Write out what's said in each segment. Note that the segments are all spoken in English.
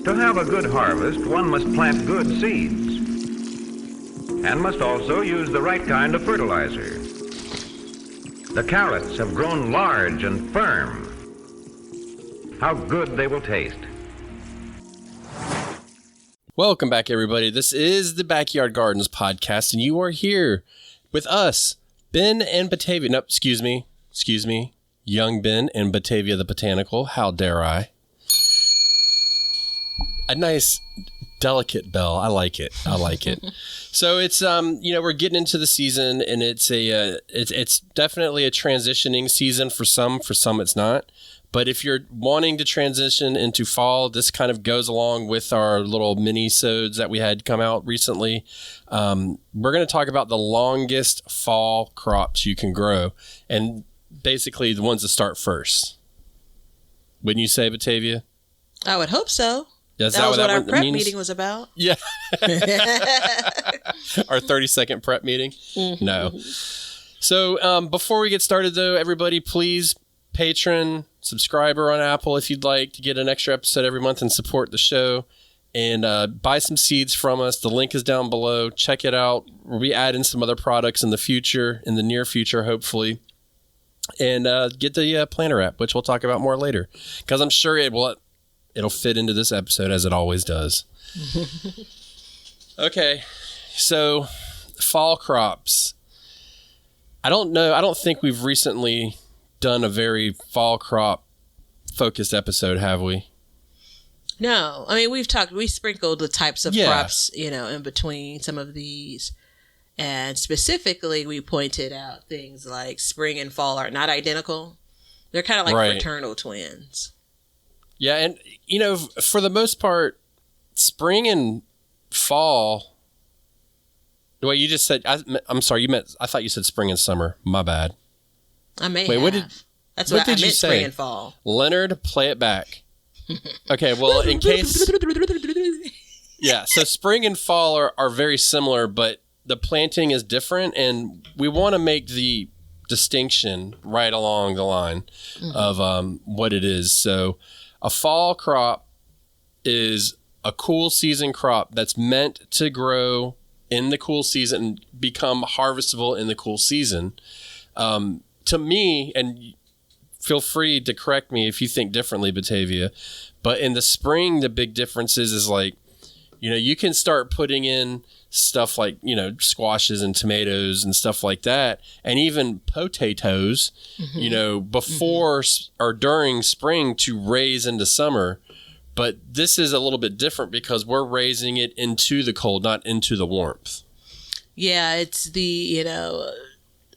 To have a good harvest, one must plant good seeds and must also use the right kind of fertilizer. The carrots have grown large and firm. How good they will taste. Welcome back, everybody. This is the Backyard Gardens podcast, and you are here with us, Ben and Batavia. No, excuse me. Young Ben and Batavia the Botanical. How dare I? A nice, delicate bell. I like it. So it's we're getting into the season, and it's definitely a transitioning season for some. For some, it's not. But if you're wanting to transition into fall, this kind of goes along with our little mini-sodes that we had come out recently. We're going to talk about the longest fall crops you can grow, and basically the ones that start first. Wouldn't you say, Batavia? I would hope so. Yes, that was what our prep means? meeting was about. Yeah. Our 30-second prep meeting? Mm-hmm. No. So before we get started, though, everybody, please patron, subscriber on Apple if you'd like to get an extra episode every month and support the show. And buy some seeds from us. The link is down below. Check it out. We'll be adding some other products in the near future, hopefully. And get the planter app, which we'll talk about more later. Because I'm sure it'll fit into this episode as it always does. Okay, so fall crops. I don't think we've recently done a very fall crop focused episode, have we? No. I mean, we sprinkled the types of crops, in between some of these. And specifically, we pointed out things like spring and fall are not identical. They're kind of like fraternal twins. Yeah, and, for the most part, spring and fall... Well, you just said... I'm sorry, I thought you said spring and summer. My bad. I may have. That's what I meant, spring and fall. Leonard, play it back. Okay, well, in case... Yeah, so spring and fall are very similar, but the planting is different, and we want to make the distinction right along the line of what it is. So a fall crop is a cool season crop that's meant to grow in the cool season and become harvestable in the cool season. To me, and feel free to correct me if you think differently, Batavia, but in the spring, the big difference is like, you can start putting in stuff like, squashes and tomatoes and stuff like that, and even potatoes, before or during spring to raise into summer. But this is a little bit different because we're raising it into the cold, not into the warmth. Yeah, it's the,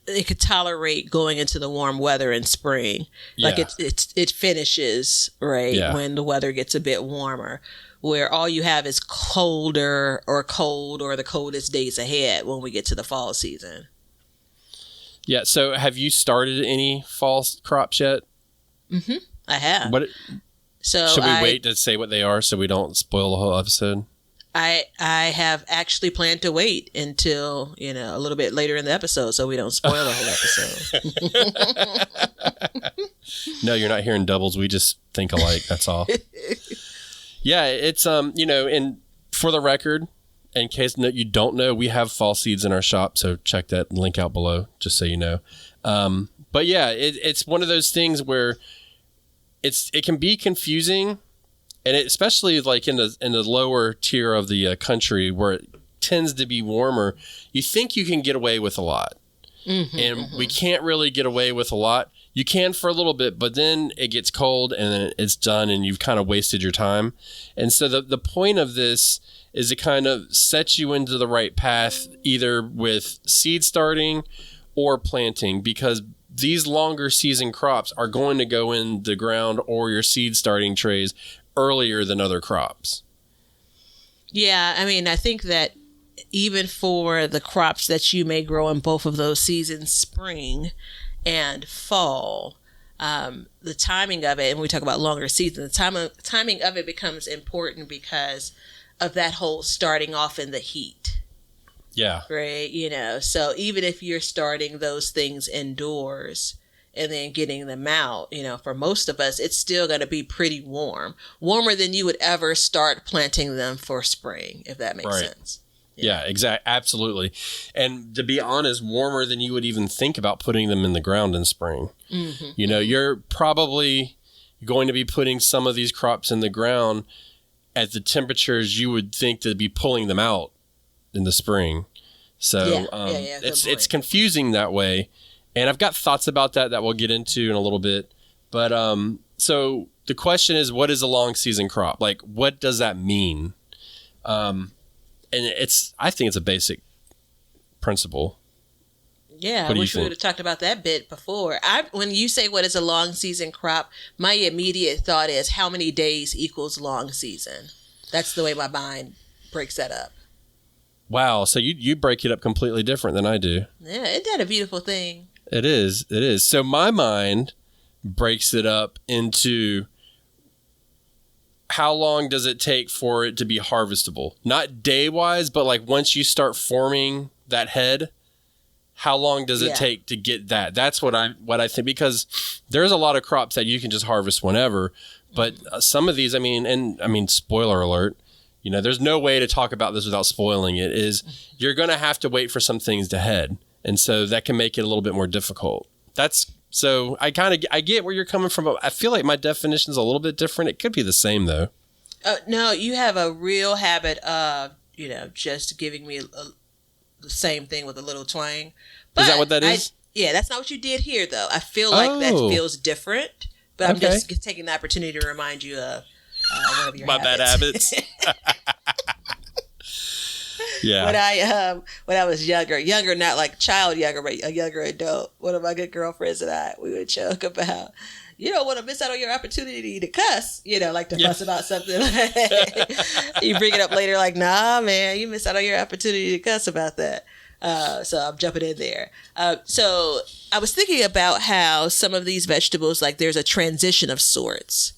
it could tolerate going into the warm weather in spring. Like it finishes when the weather gets a bit warmer, where all you have is cold or the coldest days ahead when we get to the fall season. Yeah. So have you started any fall crops yet? Mm-hmm. I have. So should we wait to say what they are so we don't spoil the whole episode? I have actually planned to wait until, a little bit later in the episode so we don't spoil the whole episode. No, you're not hearing doubles. We just think alike. That's all. Yeah, it's, and for the record, in case you don't know, we have fall seeds in our shop. So check that link out below, just so you know. But yeah, it's one of those things where it can be confusing. And especially like in the lower tier of the country where it tends to be warmer, you think you can get away with a lot. And we can't really get away with a lot. You can for a little bit, but then it gets cold and then it's done and you've kind of wasted your time. And so the point of this is to kind of set you into the right path, either with seed starting or planting, because these longer season crops are going to go in the ground or your seed starting trays earlier than other crops. Yeah, I mean, I think that even for the crops that you may grow in both of those seasons, spring and fall, the timing of it, and we talk about longer seasons, the timing of it becomes important because of that whole starting off in the heat. Yeah. Right. So even if you're starting those things indoors and then getting them out, for most of us, it's still going to be pretty warm, warmer than you would ever start planting them for spring, if that makes sense. Yeah, exactly. Absolutely. And to be honest, warmer than you would even think about putting them in the ground in spring. Mm-hmm. You're probably going to be putting some of these crops in the ground at the temperatures you would think to be pulling them out in the spring. So it's confusing that way. And I've got thoughts about that we'll get into in a little bit. But so the question is, what is a long season crop? Like, what does that mean? And I think it's a basic principle. Yeah, I wish we would have talked about that bit before. When you say what is a long season crop, my immediate thought is how many days equals long season. That's the way my mind breaks that up. Wow, so you break it up completely different than I do. Yeah, isn't that a beautiful thing? It is. So my mind breaks it up into how long does it take for it to be harvestable? Not day-wise, but like once you start forming that head, how long does it take to get that? That's what I think, because there's a lot of crops that you can just harvest whenever, but some of these, spoiler alert, there's no way to talk about this without spoiling it, is you're going to have to wait for some things to head. And so that can make it a little bit more difficult. So I get where you're coming from, but I feel like my definition is a little bit different. It could be the same though. No, you have a real habit of, just giving me the same thing with a little twang. But is that what that is? That's not what you did here though. I feel like that feels different, but I'm just taking the opportunity to remind you of one of your bad habits. Yeah. When I was younger, not like child younger, but a younger adult, one of my good girlfriends and I, we would joke about, you don't want to miss out on your opportunity to cuss, like to fuss about something. You bring it up later, like, nah, man, you miss out on your opportunity to cuss about that. So I'm jumping in there. So I was thinking about how some of these vegetables, like there's a transition of sorts,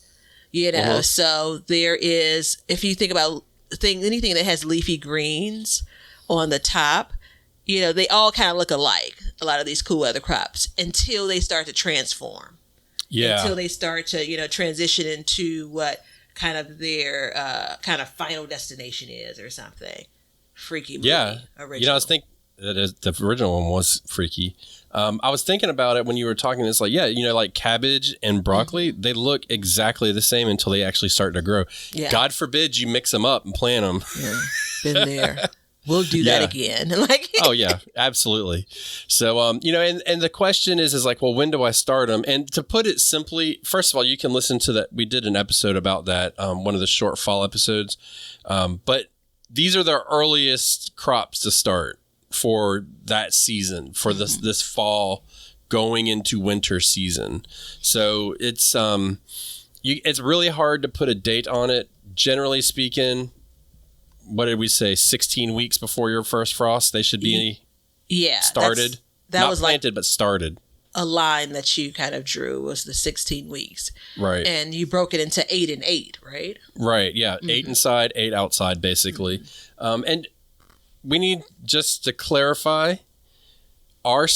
so there is, if you think about anything that has leafy greens on the top, they all kind of look alike, a lot of these cool weather crops, until they start to transform. Yeah. Until they start to, transition into what kind of their kind of final destination is or something. Freaky movie. Yeah. Original. I was thinking the original one was freaky. I was thinking about it when you were talking. It's like, like cabbage and broccoli, they look exactly the same until they actually start to grow. Yeah. God forbid you mix them up and plant them. Yeah. Been there. We'll do that again. Oh yeah, absolutely. So, and the question is like, well, when do I start them? And to put it simply, first of all, you can listen to that. We did an episode about that, one of the short fall episodes. But these are the earliest crops to start for that season, for this fall going into winter season. So it's really hard to put a date on it. Generally speaking, what did we say? 16 weeks before your first frost, they should be started. That not was planted, but started. A line that you kind of drew was the 16 weeks. Right. And you broke it into 8 and 8, right? Right. Yeah. 8 inside, 8 outside, basically. And we need just to clarify, our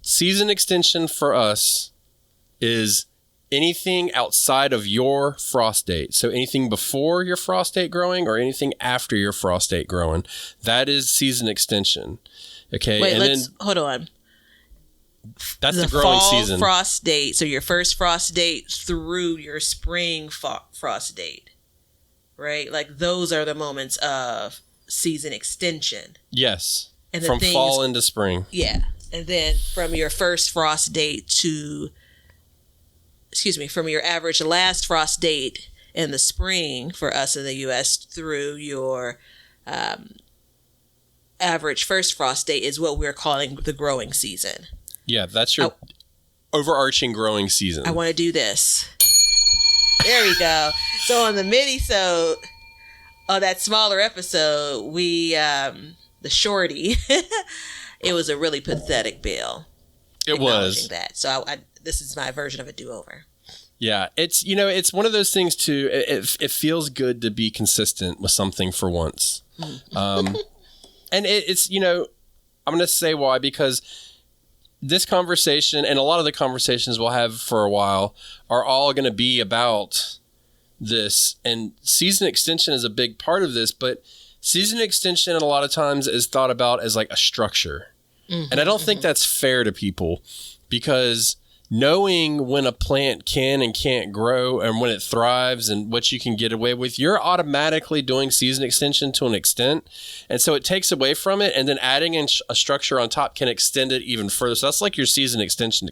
season extension for us is anything outside of your frost date. So anything before your frost date growing or anything after your frost date growing, that is season extension. Okay. Wait, hold on. That's the growing fall season. Frost date. So your first frost date through your spring frost date, right? Like those are the moments of season extension. Yes. And from fall into spring. Yeah. And then from your first frost date from your average last frost date in the spring for us in the U.S. through your average first frost date is what we're calling the growing season. Yeah, that's your overarching growing season. I want to do this. There we go. So on the mini-sode, on that smaller episode, we, the shorty, it was a really pathetic bill. It was. That. So this is my version of a do-over. Yeah, it's, it's one of those things too. It feels good to be consistent with something for once. And it's, I'm going to say why, because this conversation and a lot of the conversations we'll have for a while are all going to be about this. And season extension is a big part of this, but season extension a lot of times is thought about as like a structure. Mm-hmm, and I don't think that's fair to people, because knowing when a plant can and can't grow and when it thrives and what you can get away with, you're automatically doing season extension to an extent. And so it takes away from it, and then adding in a structure on top can extend it even further. So that's like your season extension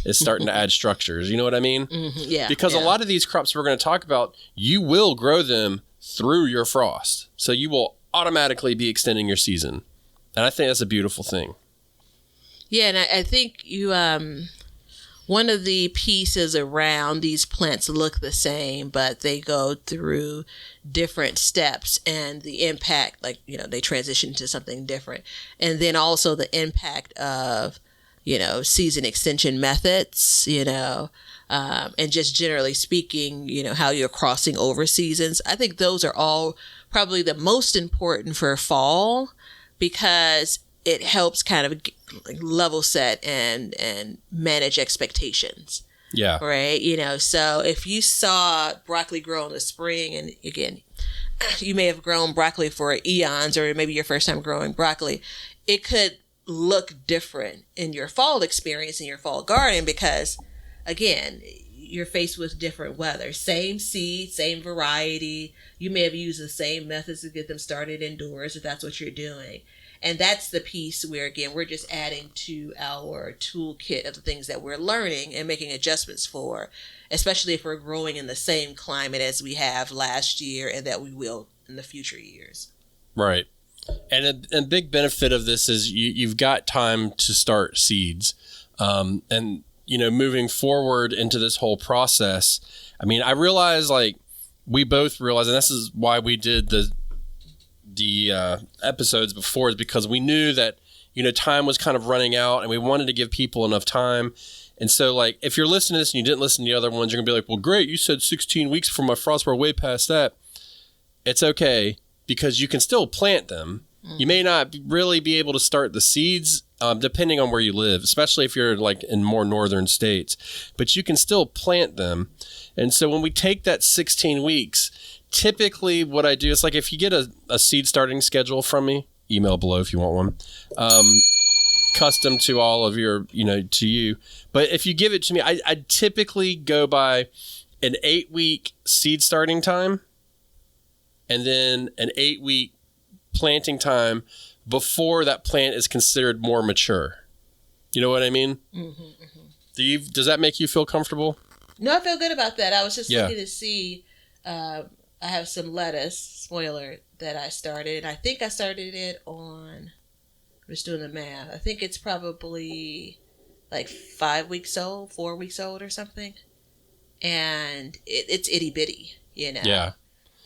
is starting to add structures. You know what I mean? Mm-hmm, yeah. Because a lot of these crops we're going to talk about, you will grow them through your frost. So you will automatically be extending your season. And I think that's a beautiful thing. Yeah, and I think you, one of the pieces around these plants look the same, but they go through different steps, and the impact, like, you know, they transition to something different. And then also the impact of, you know, season extension methods, you know, and just generally speaking, you know, how you're crossing over seasons. I think those are all probably the most important for fall, because it helps kind of level set and manage expectations. Yeah. Right. You know, so if you saw broccoli grow in the spring, and again, you may have grown broccoli for eons, or maybe your first time growing broccoli, it could look different in your fall experience, in your fall garden, because again, you're faced with different weather. Same seed, same variety. You may have used the same methods to get them started indoors, if that's what you're doing. And that's the piece where, again, we're just adding to our toolkit of the things that we're learning and making adjustments for, especially if we're growing in the same climate as we have last year and that we will in the future years. Right. And a big benefit of this is you've got time to start seeds. And, you know, moving forward into this whole process, I mean, I realize, like, we both realize, and this is why we did the episodes before, is because we knew that, you know, time was kind of running out, and we wanted to give people enough time. And so, like, if you're listening to this and you didn't listen to the other ones, you're gonna be like, well, great, you said 16 weeks for my frost, we're way past that. It's okay, because you can still plant them. You may not really be able to start the seeds, depending on where you live, especially if you're like in more northern states, but you can still plant them. And so when we take that 16 weeks, typically what I do is, like, if you get a seed starting schedule from me, email below if you want one, custom to all of your, you know, to you. But if you give it to me, I typically go by an 8-week seed starting time and then an 8-week planting time before that plant is considered more mature. You know what I mean? Mm-hmm, mm-hmm. Does that make you feel comfortable? No, I feel good about that. I was just looking to see, I have some lettuce, spoiler, that I started. I think I started it on, I'm just doing the math, I think it's probably like 5 weeks old, 4 weeks old or something. And it's itty bitty, you know? Yeah.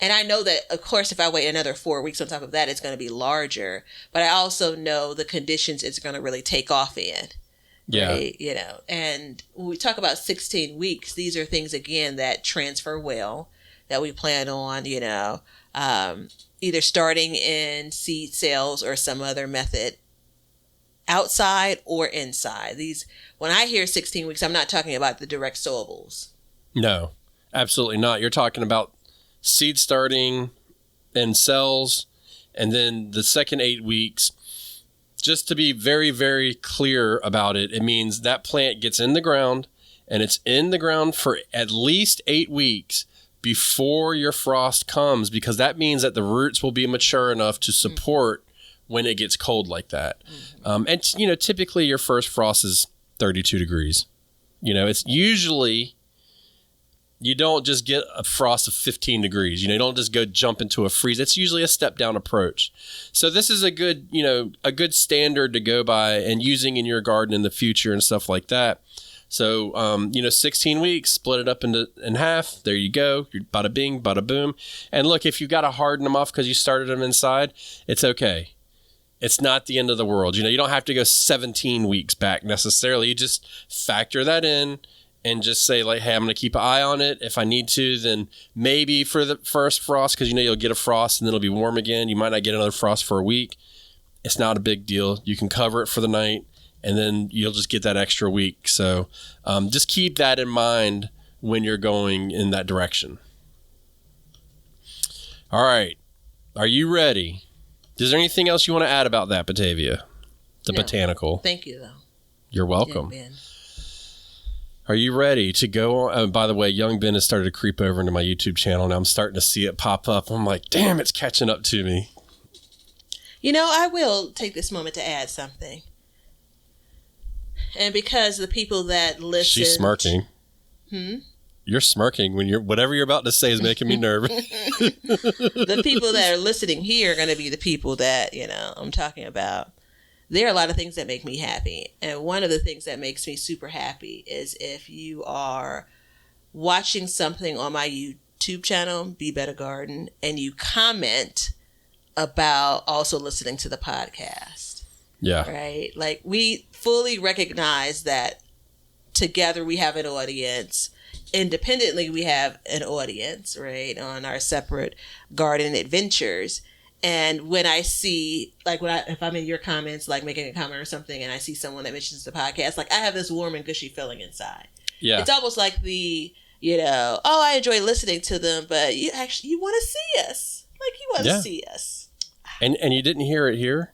And I know that, of course, if I wait another 4 weeks on top of that, it's going to be larger. But I also know the conditions it's going to really take off in. Yeah. Right? You know, and when we talk about 16 weeks, these are things, again, that transfer well, that we plan on, you know, either starting in seed sales or some other method outside or inside. When I hear 16 weeks, I'm not talking about the direct sowables. No, absolutely not. You're talking about seed starting in cells, and then the second 8 weeks. Just to be very, very clear about it, it means that plant gets in the ground, and it's in the ground for at least 8 weeks before your frost comes, because that means that the roots will be mature enough to support when it gets cold like that. And, you know, typically your first frost is 32 degrees. You know, it's usually, you don't just get a frost of 15 degrees. You know, you don't just go jump into a freeze. It's usually a step down approach. So this is a good, you know, a good standard to go by and using in your garden in the future and stuff like that. So, you know, 16 weeks, split it up in half. There you go. You're bada bing, bada boom. And look, if you got to harden them off because you started them inside, it's okay. It's not the end of the world. You know, you don't have to go 17 weeks back necessarily. You just factor that in and just say, like, hey, I'm going to keep an eye on it. If I need to, then maybe for the first frost, because, you know, you'll get a frost and then it'll be warm again. You might not get another frost for a week. It's not a big deal. You can cover it for the night and then you'll just get that extra week. So just keep that in mind when you're going in that direction. All right. Are you ready? Is there anything else you want to add about that, Batavia? The botanical. Thank you, though. You're welcome. Yeah, Ben. Are you ready to go on? Oh, by the way, young Ben has started to creep over into my YouTube channel, and I'm starting to see it pop up. I'm like, damn, it's catching up to me. You know, I will take this moment to add something. And because the people that listen... She's smirking. You're smirking when whatever you're about to say is making me nervous. The people that are listening here are going to be the people that, I'm talking about. There are a lot of things that make me happy. And one of the things that makes me super happy is if you are watching something on my YouTube channel, Be Better Garden, and you comment about also listening to the podcast. Yeah. Right? Like, we fully recognize that together we have an audience. Independently, we have an audience, right, on our separate garden adventures. And when I see, like, if I'm in your comments, like making a comment or something, and I see someone that mentions the podcast, like, I have this warm and gushy feeling inside. Yeah. It's almost like I enjoy listening to them, but you want to see us. Like, you want to see us. And you didn't hear it here,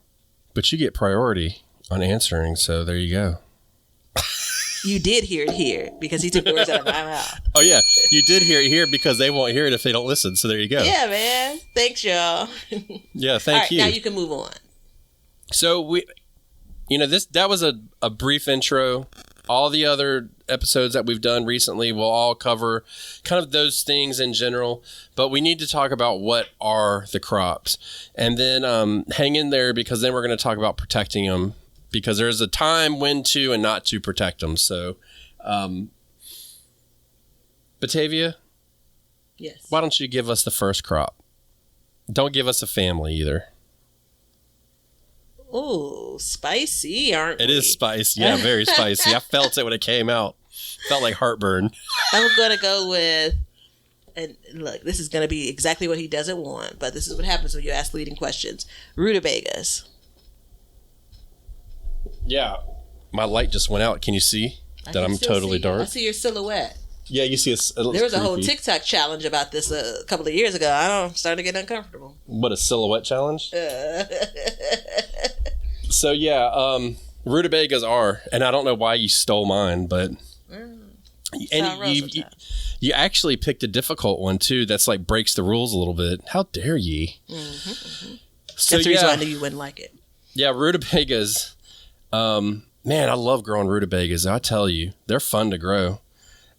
but you get priority on answering, so there you go. You did hear it here because he took the words out of my mouth. Oh, yeah. You did hear it here because they won't hear it if they don't listen. So there you go. Yeah, man. Thanks, y'all. Yeah, thank you. Now you can move on. So that was a brief intro. All the other episodes that we've done recently will all cover kind of those things in general. But we need to talk about what are the crops. And then hang in there because then we're going to talk about protecting them. Because there's a time when to and not to protect them. So, Batavia? Yes. Why don't you give us the first crop? Don't give us a family either. Oh, spicy, aren't we? It is spicy. Yeah, very spicy. I felt it when it came out. Felt like heartburn. I'm going to go with, and look, this is going to be exactly what he doesn't want, but this is what happens when you ask leading questions. Rutabagas. Yeah. My light just went out. Can you see that I'm totally dark? I see your silhouette. Yeah, you see it looks There was a whole creepy. TikTok challenge about this a couple of years ago. I'm starting to get uncomfortable. What, a silhouette challenge? So, yeah, rutabagas are, and I don't know why you stole mine, but... And you actually picked a difficult one, too, that's like breaks the rules a little bit. How dare ye? Mm-hmm, mm-hmm. So, that's the reason I knew you wouldn't like it. Yeah, rutabagas... man, I love growing rutabagas. I tell you, they're fun to grow.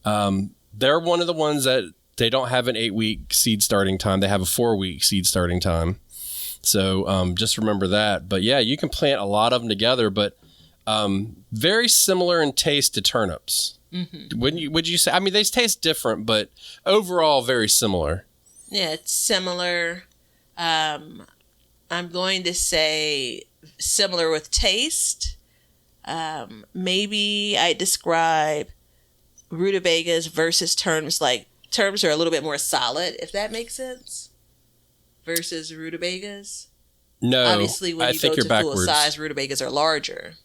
They're one of the ones that they don't have an 8-week seed starting time. They have a 4-week seed starting time. So just remember that. But yeah, you can plant a lot of them together, but very similar in taste to turnips. Mm-hmm. Would you say? I mean, they taste different, but overall very similar. Yeah, it's similar. I'm going to say similar with taste. Maybe I describe rutabagas versus turnips, like turnips are a little bit more solid, if that makes sense, versus rutabagas. No, obviously when you go to full size, rutabagas are larger.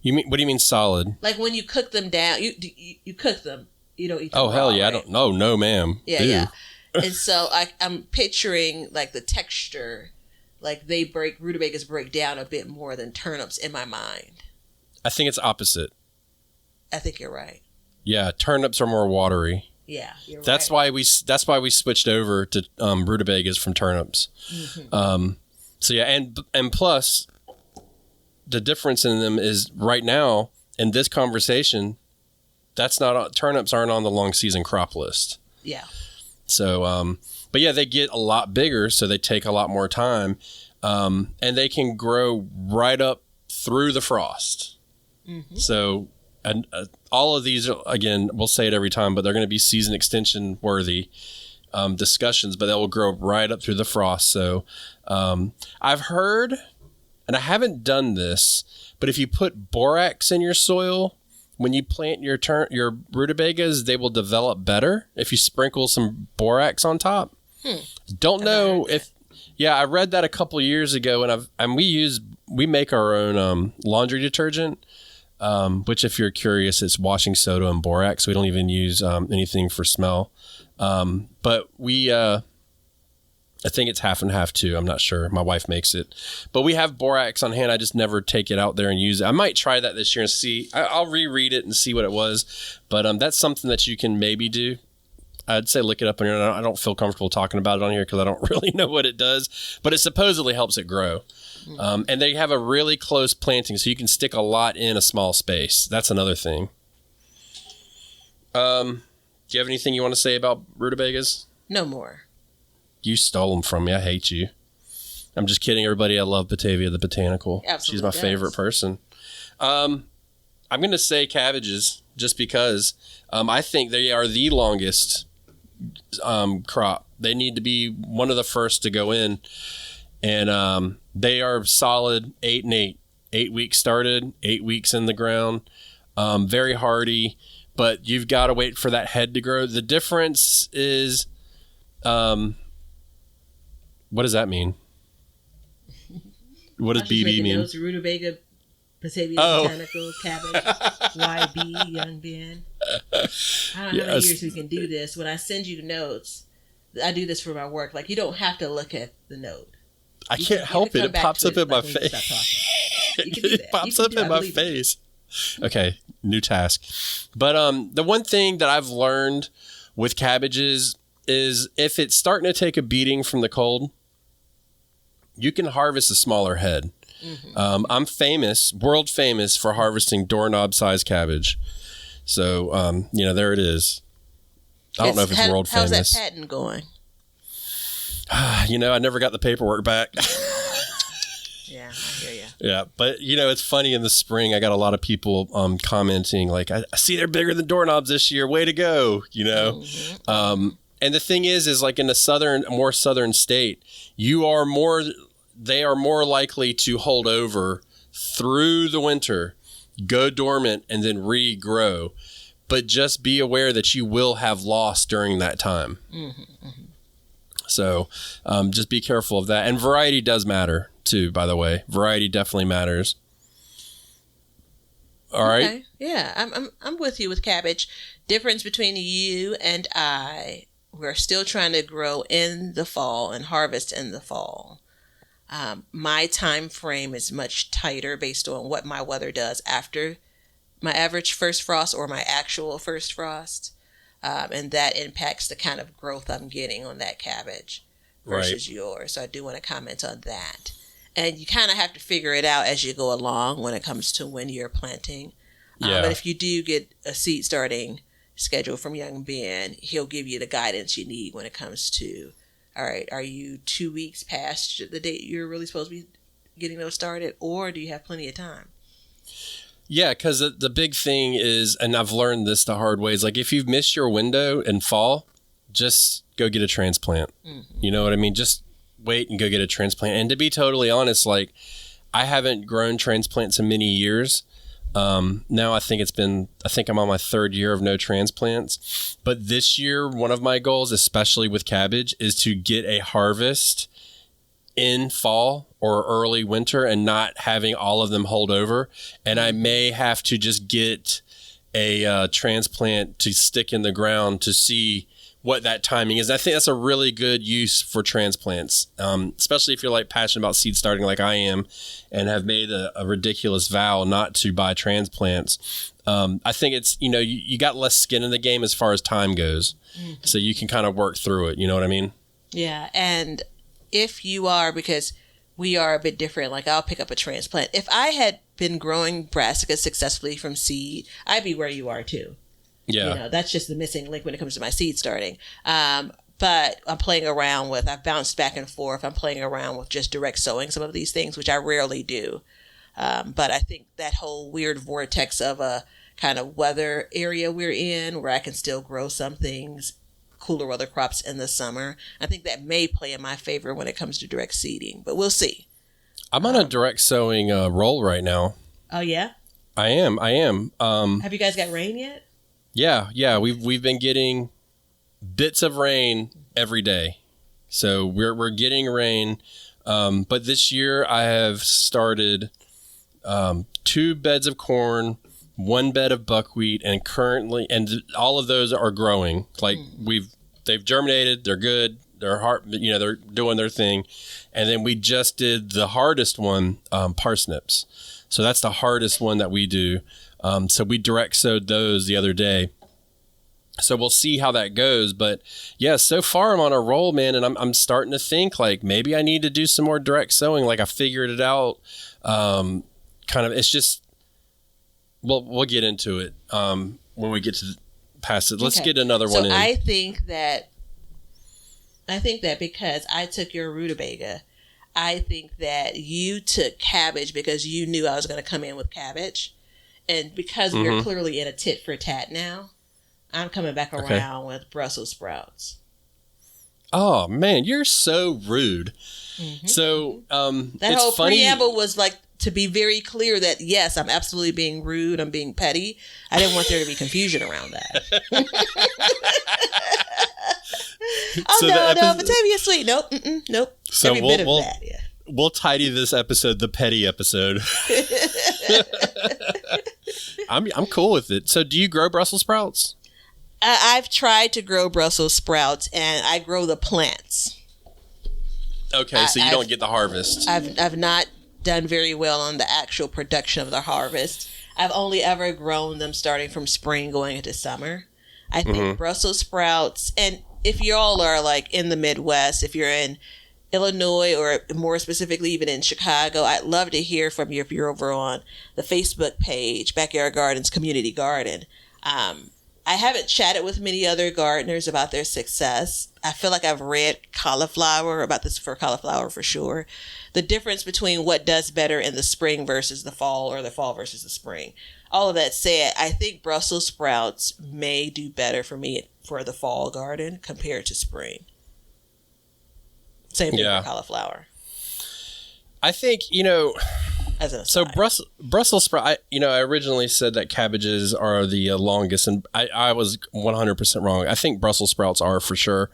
You mean, what do you mean solid? Like when you cook them down, you cook them, you don't eat them raw, hell yeah, right? I don't. No, ma'am. Yeah, yeah. And so I'm picturing like the texture, like rutabagas break down a bit more than turnips in my mind. I think it's opposite. I think you're right. Yeah, turnips are more watery. Yeah, you're that's right. That's why we switched over to rutabagas from turnips. Mm-hmm. So yeah, and plus the difference in them is right now in this conversation, turnips aren't on the long season crop list. Yeah. So, but yeah, they get a lot bigger, so they take a lot more time, and they can grow right up through the frost. Mm-hmm. So, and all of these, again, we'll say it every time, but they're going to be season extension worthy discussions, but they will grow right up through the frost. So, I've heard, and I haven't done this, but if you put borax in your soil, when you plant your rutabagas, they will develop better if you sprinkle some borax on top. Don't know if, yeah, I read that a couple years ago, and we use we make our own laundry detergent, which if you're curious, it's washing soda and borax. We don't even use anything for smell. But we, I think it's half and half too. I'm not sure. My wife makes it, but we have borax on hand. I just never take it out there and use it. I might try that this year and see. I'll reread it and see what it was. But that's something that you can maybe do. I'd say look it up on your own. I don't feel comfortable talking about it on here because I don't really know what it does, but it supposedly helps it grow. And they have a really close planting, so you can stick a lot in a small space. That's another thing. Do you have anything you want to say about rutabagas? No more. You stole them from me. I hate you. I'm just kidding, everybody. I love Batavia the Botanical. Absolutely. She's my favorite person. I'm going to say cabbages just because I think they are the longest crop. They need to be one of the first to go in. And they are solid 8 and 8. 8 weeks started, 8 weeks in the ground. Very hardy, but you've got to wait for that head to grow. The difference is... what does that mean? What does BB mean? Notes, rutabaga, Batavia Botanical, cabbage, YB, young Ben. I don't know how many years we can do this. When I send you notes, I do this for my work. Like, you don't have to look at the note. I can't help it. It pops up in my face. It pops up in my face. Okay, new task. But the one thing that I've learned with cabbages is if it's starting to take a beating from the cold, you can harvest a smaller head. Mm-hmm. I'm world famous for harvesting doorknob-sized cabbage. So, there it is. I don't know if it's world famous. How's that patent going? I never got the paperwork back. Yeah, I hear you. Yeah, but, it's funny in the spring, I got a lot of people commenting, like, I see they're bigger than doorknobs this year. Way to go, Mm-hmm. And the thing is like in a more southern state, they are more likely to hold over through the winter, go dormant, and then regrow. But just be aware that you will have loss during that time. Mm-hmm, mm-hmm. So just be careful of that. And variety does matter too, by the way. Variety definitely matters. All right. Okay. Yeah, I'm with you with cabbage. Difference between you and I. We're still trying to grow in the fall and harvest in the fall. My time frame is much tighter based on what my weather does after my average first frost or my actual first frost. And that impacts the kind of growth I'm getting on that cabbage versus yours. So I do want to comment on that. And you kind of have to figure it out as you go along when it comes to when you're planting. But if you do get a seed starting schedule from young Ben, he'll give you the guidance you need when it comes to, all right, are you 2 weeks past the date you're really supposed to be getting those started, or do you have plenty of time? Yeah, because the big thing is, and I've learned this the hard way, is like if you've missed your window in fall, just go get a transplant. Mm-hmm. You know what I mean? Just wait and go get a transplant. And to be totally honest, like I haven't grown transplants in many years. Now I think I'm on my 3rd year of no transplants, but this year, one of my goals, especially with cabbage, is to get a harvest in fall or early winter and not having all of them hold over. And I may have to just get a transplant to stick in the ground to see what that timing is. I think that's a really good use for transplants, especially if you're like passionate about seed starting like I am and have made a ridiculous vow not to buy transplants. I think it's, you got less skin in the game as far as time goes. Mm-hmm. So you can kind of work through it. You know what I mean? Yeah. And if you are, because we are a bit different, like I'll pick up a transplant. If I had been growing brassicas successfully from seed, I'd be where you are too. Yeah. That's just the missing link when it comes to my seed starting. But I'm playing around with, I've bounced back and forth. I'm playing around with just direct sowing some of these things, which I rarely do. But I think that whole weird vortex of a kind of weather area we're in, where I can still grow some things, cooler weather crops in the summer, I think that may play in my favor when it comes to direct seeding, but we'll see. I'm on a direct sowing roll right now. Oh, yeah? I am. Have you guys got rain yet? Yeah. We've been getting bits of rain every day. So we're getting rain. But this year I have started 2 beds of corn, 1 bed of buckwheat, and all of those are growing. Like they've germinated, they're good, they're doing their thing. And then we just did the hardest one, parsnips. So that's the hardest one that we do. So we direct sowed those the other day. So we'll see how that goes. But yeah, so far I'm on a roll, man. And I'm starting to think like maybe I need to do some more direct sowing. Like I figured it out. It's just, we'll get into it when we get past it. Let's get another one in. I think that because I took your rutabaga, I think that you took cabbage because you knew I was going to come in with cabbage. And because we're clearly in a tit for tat now, I'm coming back around with Brussels sprouts. Oh, man, you're so rude. So that whole preamble was like to be very clear that, yes, I'm absolutely being rude. I'm being petty. I didn't want there to be confusion around that. No, Batavia sweet. Nope, nope. So every bit of that, yeah. We'll tidy this episode the petty episode. I'm cool with it. So do you grow Brussels sprouts? I've tried to grow Brussels sprouts, and I grow the plants. Okay, so you don't get the harvest. I've not done very well on the actual production of the harvest. I've only ever grown them starting from spring going into summer. I think Brussels sprouts, and if you all are like in the Midwest, if you're in Illinois or more specifically even in Chicago, I'd love to hear from you if you're over on the Facebook page, Backyard Gardens Community Garden. I haven't chatted with many other gardeners about their success. I feel like I've read cauliflower, about this for cauliflower for sure. The difference between what does better in the spring versus the fall, or the fall versus the spring. All of that said, I think Brussels sprouts may do better for me for the fall garden compared to spring. Same thing for cauliflower. I think, so Brussels sprout, I originally said that cabbages are the longest, and I was 100% wrong. I think Brussels sprouts are for sure.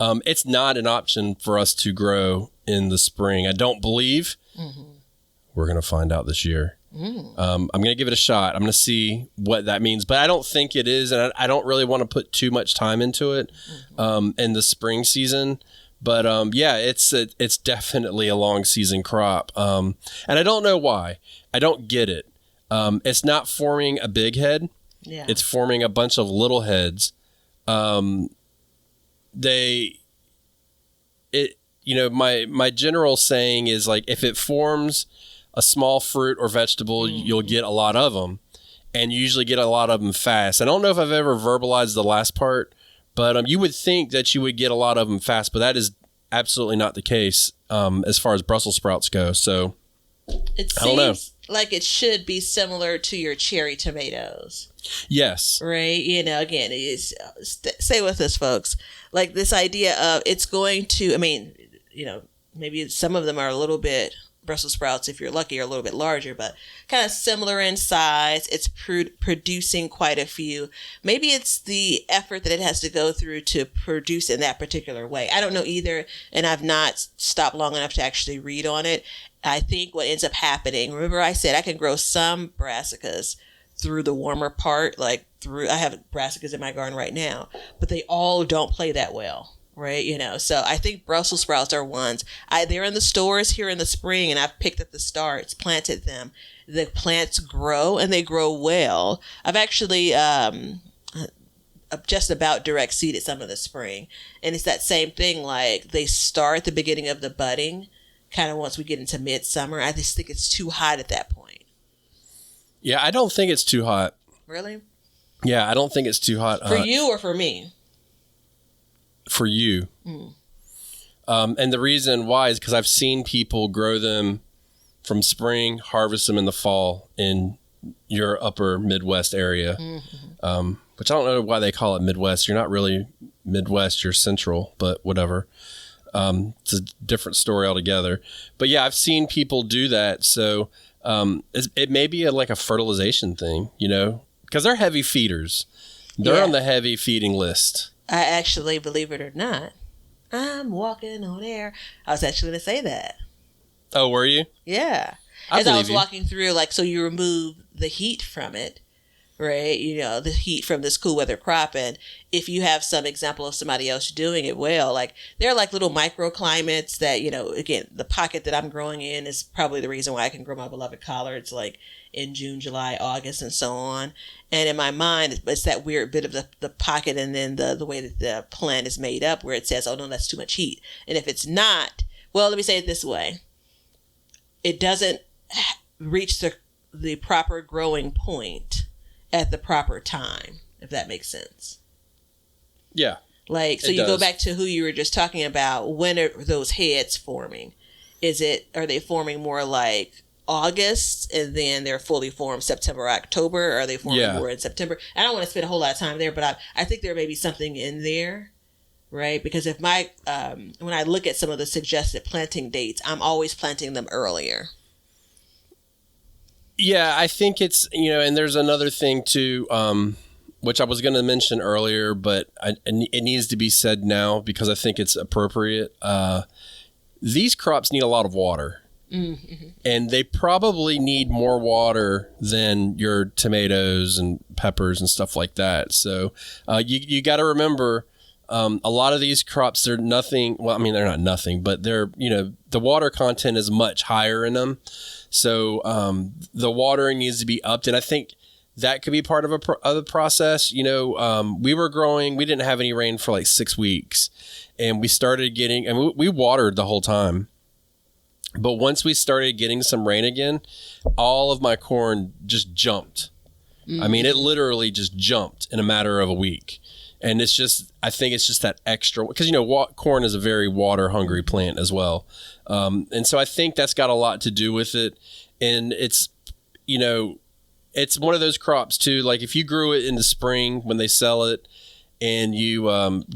It's not an option for us to grow in the spring. I don't believe. We're going to find out this year. I'm going to give it a shot. I'm going to see what that means, but I don't think it is, and I don't really want to put too much time into it in the spring season. But it's definitely a long season crop, and I don't know why. I don't get it. It's not forming a big head. Yeah. It's forming a bunch of little heads. My general saying is like, if it forms a small fruit or vegetable, you'll get a lot of them, and you usually get a lot of them fast. I don't know if I've ever verbalized the last part, but you would think that you would get a lot of them fast, but that is absolutely not the case as far as Brussels sprouts go. So it seems like it should be similar to your cherry tomatoes. Yes. Right? Again, stay with us, folks. Like this idea of it's going to, maybe some of them are a little bit, Brussels sprouts, if you're lucky, are a little bit larger, but kind of similar in size. It's producing quite a few. Maybe it's the effort that it has to go through to produce in that particular way. I don't know either, and I've not stopped long enough to actually read on it. I think what ends up happening, remember I said I can grow some brassicas through the warmer part, I have brassicas in my garden right now, but they all don't play that well. Right, so I think Brussels sprouts are ones. They're in the stores here in the spring, and I've picked up the starts, planted them. The plants grow, and they grow well. I've actually just about direct seeded some of the spring, and it's that same thing. Like they start at the beginning of the budding, kind of once we get into midsummer. I just think it's too hot at that point. Yeah, I don't think it's too hot. Really? Yeah, I don't think it's too hot. For you or for me? For you. And the reason why is because I've seen people grow them from spring, harvest them in the fall in your upper Midwest area, which I don't know why they call it Midwest. You're not really Midwest, you're Central, but whatever. It's a different story altogether. But yeah, I've seen people do that. So it may be like a fertilization thing, because they're heavy feeders. They're on the heavy feeding list. I actually, believe it or not, I'm walking on air. I was actually going to say that. Oh, were you? Yeah. As I was walking through, like, so you remove the heat from it, right? You know, the heat from this cool weather crop. And if you have some example of somebody else doing it well, like there are like little microclimates that, you know, again, the pocket that I'm growing in is probably the reason why I can grow my beloved collards like in June, July, August, and so on. And in my mind, it's that weird bit of the pocket and then the way that the plant is made up where it says, oh no, that's too much heat. And if it's not, well, let me say it this way. It doesn't reach the proper growing point at the proper time, if that makes sense. Yeah. Like, so you go back to who you were just talking about. When are those heads forming? Are they forming more like August and then they're fully formed September, October? Or are they forming more in September? I don't want to spend a whole lot of time there, but I think there may be something in there, right? Because if when I look at some of the suggested planting dates, I'm always planting them earlier. Yeah, I think it's, you know, and there's another thing too, which I was going to mention earlier, but it needs to be said now because I think it's appropriate. These crops need a lot of water. Mm-hmm. And they probably need more water than your tomatoes and peppers and stuff like that. So you got to remember, a lot of these crops, they're nothing. Well, I mean, they're not nothing, but they're, you know, the water content is much higher in them. So the watering needs to be upped. And I think that could be part of the process. You know, we didn't have any rain for like 6 weeks and we started getting, and we watered the whole time. But once we started getting some rain again, all of my corn just jumped. Mm-hmm. I mean, it literally just jumped in a matter of a week. And it's just, I think it's just that extra, because, you know, corn is a very water hungry plant as well. And so I think that's got a lot to do with it. And it's, you know, it's one of those crops too. Like if you grew it in the spring when they sell it and you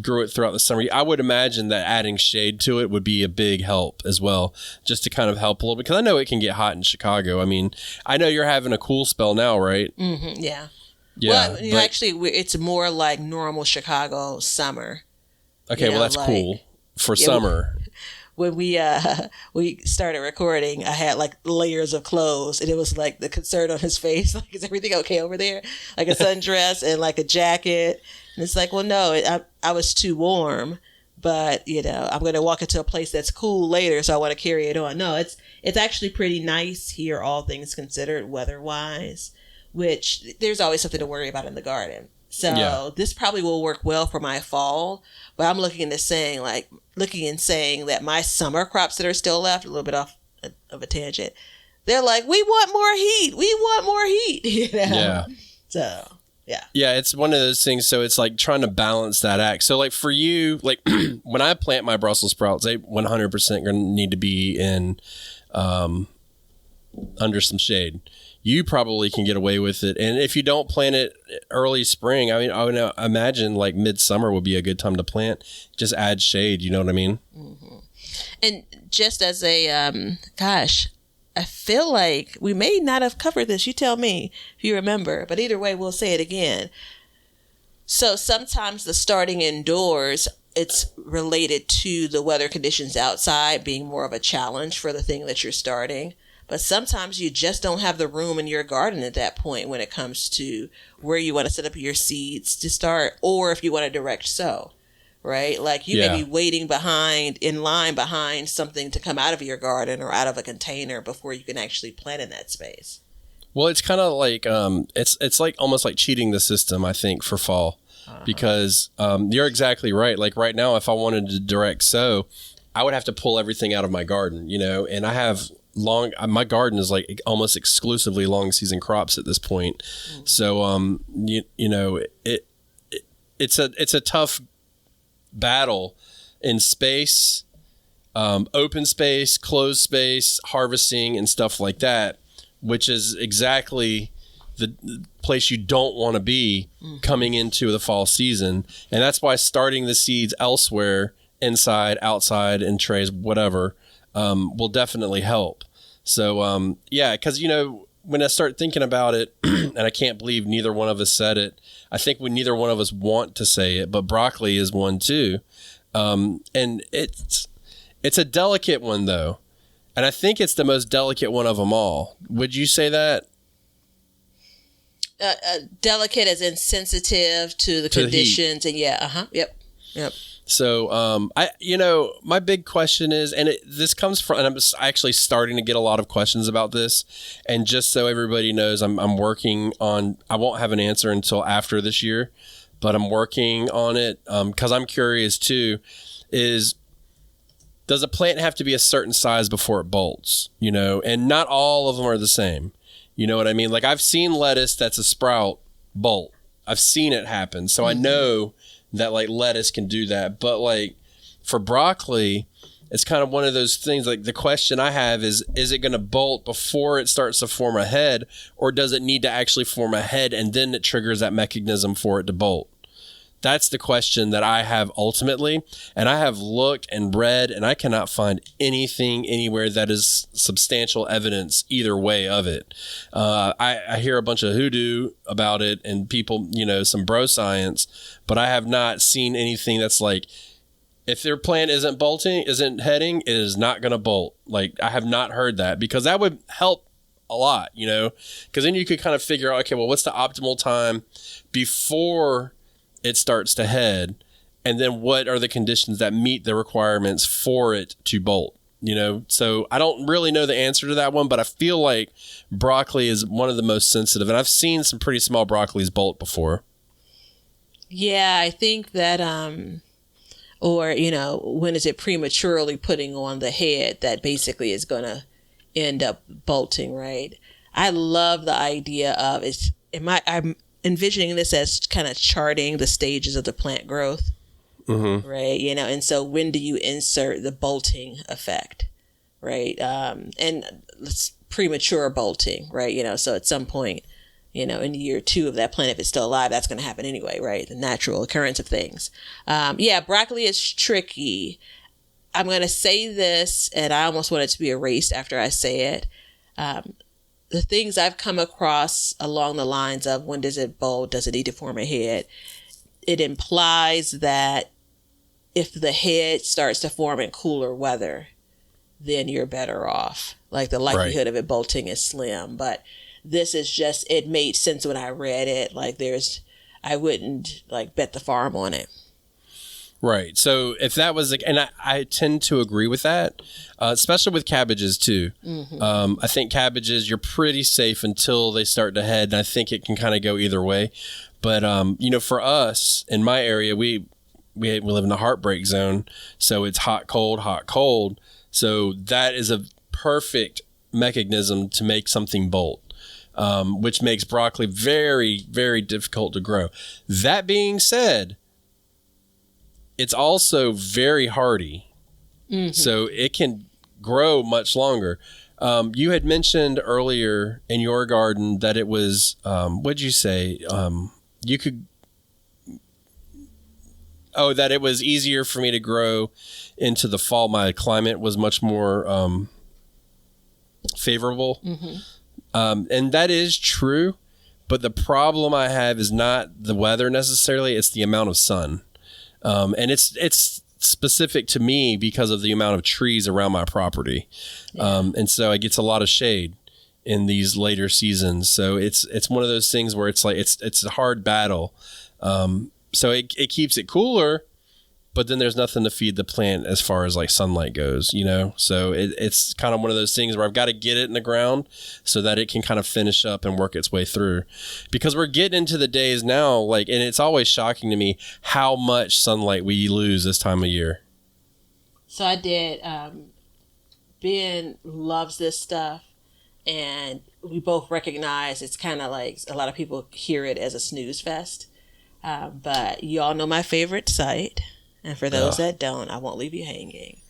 grew it throughout the summer, I would imagine that adding shade to it would be a big help as well, just to kind of help a little bit. Because I know it can get hot in Chicago. I mean, I know you're having a cool spell now, right? Mm-hmm, yeah. Yeah, well, you know, actually, it's more like normal Chicago summer. Okay, well, that's like, cool for summer. When we started recording, I had like layers of clothes, and it was like the concern on his face, like, is everything okay over there? Like a sundress and like a jacket, and it's like, well, no, I was too warm, but you know, I'm going to walk into a place that's cool later, so I want to carry it on. No, it's actually pretty nice here, all things considered, weather-wise. Which there's always something to worry about in the garden. So this probably will work well for my fall, but I'm looking and saying that my summer crops that are still left, a little bit off of a tangent, they're like, we want more heat. We want more heat. You know? Yeah. So, yeah. Yeah, it's one of those things. So it's like trying to balance that act. So like for you, like when I plant my Brussels sprouts, they 100% going to need to be in under some shade. You probably can get away with it. And if you don't plant it early spring, I mean, I would imagine like midsummer would be a good time to plant. Just add shade, you know what I mean? Mm-hmm. And just as a, I feel like we may not have covered this. You tell me if you remember. But either way, we'll say it again. So sometimes the starting indoors, it's related to the weather conditions outside being more of a challenge for the thing that you're starting. But sometimes you just don't have the room in your garden at that point when it comes to where you want to set up your seeds to start, or if you want to direct sow, right? Like you may be waiting in line behind something to come out of your garden or out of a container before you can actually plant in that space. Well, it's kind of like, it's like almost like cheating the system, I think, for fall, because you're exactly right. Like right now, if I wanted to direct sow, I would have to pull everything out of my garden, you know, and I have my garden is like almost exclusively long season crops at this point. Mm-hmm. So, you know, it's a tough battle in space, open space, closed space, harvesting and stuff like that, which is exactly the place you don't want to be coming into the fall season. And that's why starting the seeds elsewhere, inside, outside, in trays, whatever, will definitely help. So, because, you know, when I start thinking about it, and I can't believe neither one of us said it, I think neither one of us want to say it, but broccoli is one too. And it's a delicate one though. And I think it's the most delicate one of them all. Would you say that? Delicate as in sensitive to the conditions. And yep. So, my big question is, and this comes from, and I'm actually starting to get a lot of questions about this. And just so everybody knows, I'm working on, I won't have an answer until after this year, but I'm working on it because I'm curious too, does a plant have to be a certain size before it bolts, and not all of them are the same. You know what I mean? Like I've seen lettuce that's a sprout bolt. I've seen it happen. So I know that like lettuce can do that. But like for broccoli, it's kind of one of those things. Like the question I have is it going to bolt before it starts to form a head, or does it need to actually form a head and then it triggers that mechanism for it to bolt? That's the question that I have ultimately. And I have looked and read, and I cannot find anything anywhere that is substantial evidence either way of it. I hear a bunch of hoodoo about it and people, some bro science, but I have not seen anything that's like, if their plant isn't heading, it is not going to bolt. Like I have not heard that, because that would help a lot, because then you could kind of figure out, okay, well, what's the optimal time before it starts to head, and then what are the conditions that meet the requirements for it to bolt, so I don't really know the answer to that one, but I feel like broccoli is one of the most sensitive, and I've seen some pretty small broccolis bolt before. Yeah, I think that or when is it prematurely putting on the head that basically is going to end up bolting, right? I love the idea of I'm envisioning this as kind of charting the stages of the plant growth, right? And so when do you insert the bolting effect, right? And it's premature bolting, right? So at some point, in year 2 of that plant, if it's still alive, that's going to happen anyway, right? The natural occurrence of things. Broccoli is tricky. I'm going to say this, and I almost want it to be erased after I say it. The things I've come across along the lines of when does it bolt, does it need to form a head, it implies that if the head starts to form in cooler weather, then you're better off. Like the likelihood of it bolting is slim. But this is just, it made sense when I read it. Like I wouldn't like bet the farm on it. Right. So if that was, and I tend to agree with that, especially with cabbages too. I think cabbages, you're pretty safe until they start to head. And I think it can kind of go either way. But, for us in my area, we live in the heartbreak zone. So it's hot, cold, hot, cold. So that is a perfect mechanism to make something bolt, which makes broccoli very, very difficult to grow. That being said, it's also very hardy, so it can grow much longer. You had mentioned earlier in your garden that it was, what'd you say? That it was easier for me to grow into the fall. My climate was much more favorable. And that is true, but the problem I have is not the weather necessarily, it's the amount of sun. And it's specific to me because of the amount of trees around my property. And so it gets a lot of shade in these later seasons. So it's one of those things where it's like, it's a hard battle. So it keeps it cooler, but then there's nothing to feed the plant as far as like sunlight goes, so it's kind of one of those things where I've got to get it in the ground so that it can kind of finish up and work its way through, because we're getting into the days now, and it's always shocking to me how much sunlight we lose this time of year. So I did, Ben loves this stuff, and we both recognize it's kind of like a lot of people hear it as a snooze fest. But you all know my favorite site. And for those that don't, I won't leave you hanging.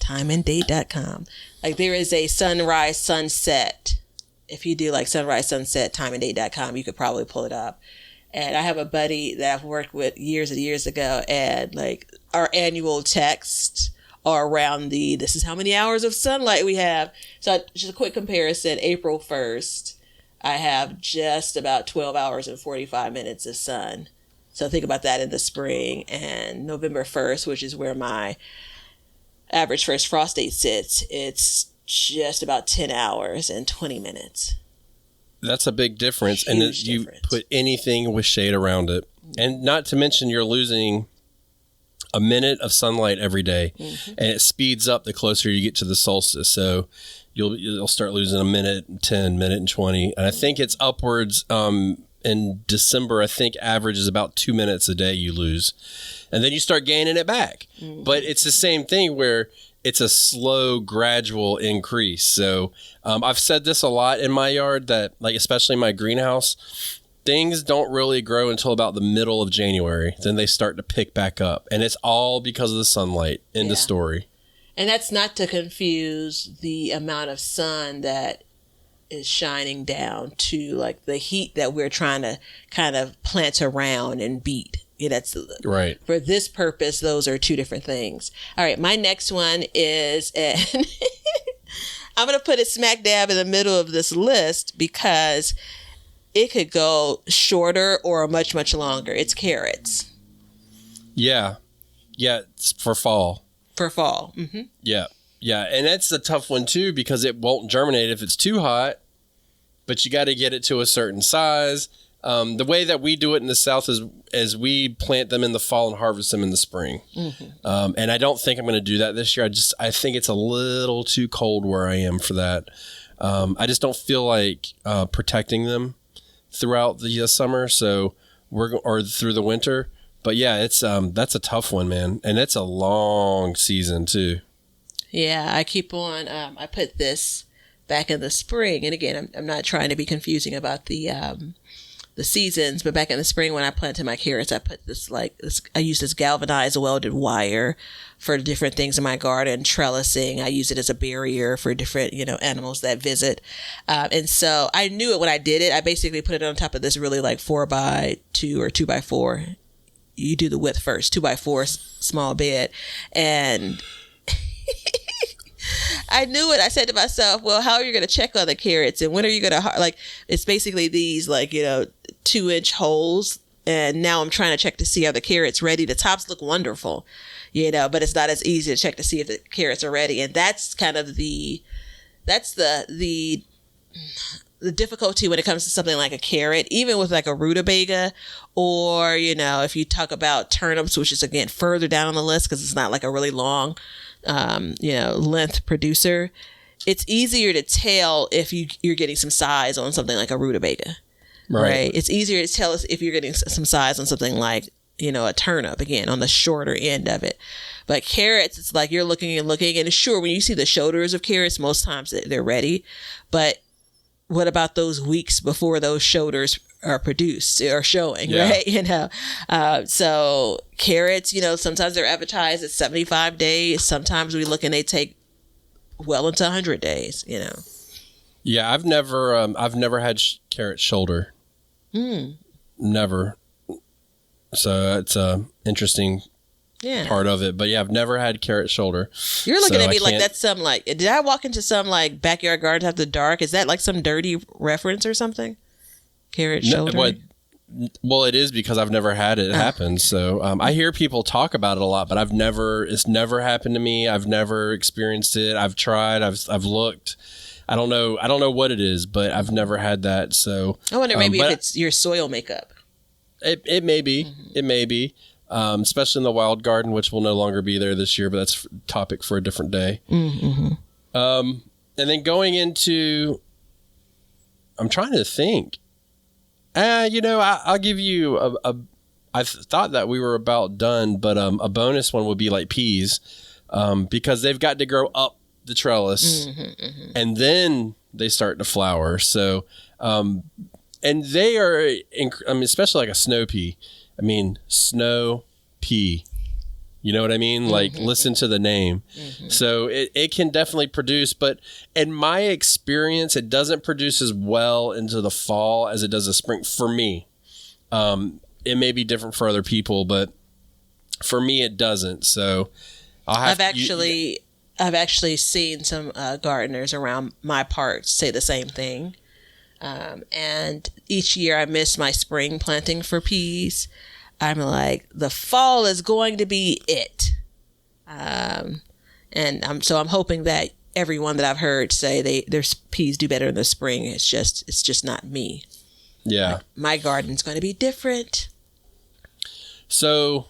Timeanddate.com. Like there is a sunrise, sunset. If you do like sunrise, sunset, timeanddate.com, you could probably pull it up. And I have a buddy that I've worked with years and years ago, and like our annual texts are around this is how many hours of sunlight we have. So just a quick comparison, April 1st, I have just about 12 hours and 45 minutes of sun. So think about that in the spring. And November 1st, which is where my average first frost date sits, it's just about 10 hours and 20 minutes. That's a big difference. And you put anything with shade around it. And not to mention you're losing a minute of sunlight every day, and it speeds up the closer you get to the solstice. So you'll start losing a minute, 10, minute and 20. And I think it's upwards in December. I think average is about 2 minutes a day you lose. And then you start gaining it back. But it's the same thing where it's a slow, gradual increase. So I've said this a lot in my yard that, like, especially my greenhouse, things don't really grow until about the middle of January. Then they start to pick back up. And it's all because of the sunlight. End of story. And that's not to confuse the amount of sun that is shining down to, like, the heat that we're trying to kind of plant around and beat. Yeah, that's right. For this purpose, those are two different things. All right, my next one is, and I'm going to put it smack dab in the middle of this list because it could go shorter or much, much longer. It's carrots. Yeah. Yeah, it's for fall. For fall. Yeah. Yeah, and that's a tough one too because it won't germinate if it's too hot, but you got to get it to a certain size. The way that we do it in the South is we plant them in the fall and harvest them in the spring. And I don't think I'm going to do that this year. I think it's a little too cold where I am for that. I just don't feel like protecting them throughout the summer. So or through the winter. But yeah, it's that's a tough one, man. And it's a long season too. Yeah, I keep on. I put this back in the spring. And again, I'm not trying to be confusing about the seasons, but back in the spring when I planted my carrots, I put I used this galvanized welded wire for different things in my garden, trellising. I use it as a barrier for different, animals that visit. And so I knew it when I did it. I basically put it on top of this really like 4x2 or 2x4. You do the width first, 2x4 small bed. And I knew it. I said to myself, well, how are you going to check on the carrots? And when are you going to, it's basically these 2-inch holes. And now I'm trying to check to see are the carrots ready. The tops look wonderful, but it's not as easy to check to see if the carrots are ready. And that's kind of the difficulty when it comes to something like a carrot, even with like a rutabaga, or, if you talk about turnips, which is again further down on the list because it's not like a really long length producer. It's easier to tell if you're getting some size on something like a rutabaga, right? It's easier to tell us if you're getting some size on something like, a turnip, again, on the shorter end of it. But carrots, it's like you're looking, and sure, when you see the shoulders of carrots, most times they're ready. But what about those weeks before those shoulders are produced or showing, right? So carrots, sometimes they're advertised at 75 days. Sometimes we look and they take well into 100 days, Yeah, I've never had carrot shoulder. Never. So it's a interesting part of it. But yeah, I've never had carrot shoulder. You're looking at me like that's some did I walk into some backyard gardens after dark? Is that like some dirty reference or something? Carrot shoulder? Well, it is because I've never had it happen. So I hear people talk about it a lot, but it's never happened to me. I've never experienced it. I've tried. I've looked. I don't know what it is, but I've never had that. So I wonder maybe if it's your soil makeup. It may be. It may be. Especially in the wild garden, which will no longer be there this year, but that's a topic for a different day. And then going into, I'm trying to think. I'll give you I thought that we were about done, but a bonus one would be like peas, because they've got to grow up the trellis, and then they start to flower. So, and they are, especially like a snow pea. Snow pea. You know what I mean? Like, listen to the name. So it can definitely produce, but in my experience, it doesn't produce as well into the fall as it does the spring for me. It may be different for other people, but for me, it doesn't. So I've actually seen some gardeners around my parts say the same thing. And each year I miss my spring planting for peas. I'm like, the fall is going to be it. And I'm hoping that everyone that I've heard say their peas do better in the spring. It's just not me. Yeah. My garden's going to be different. So,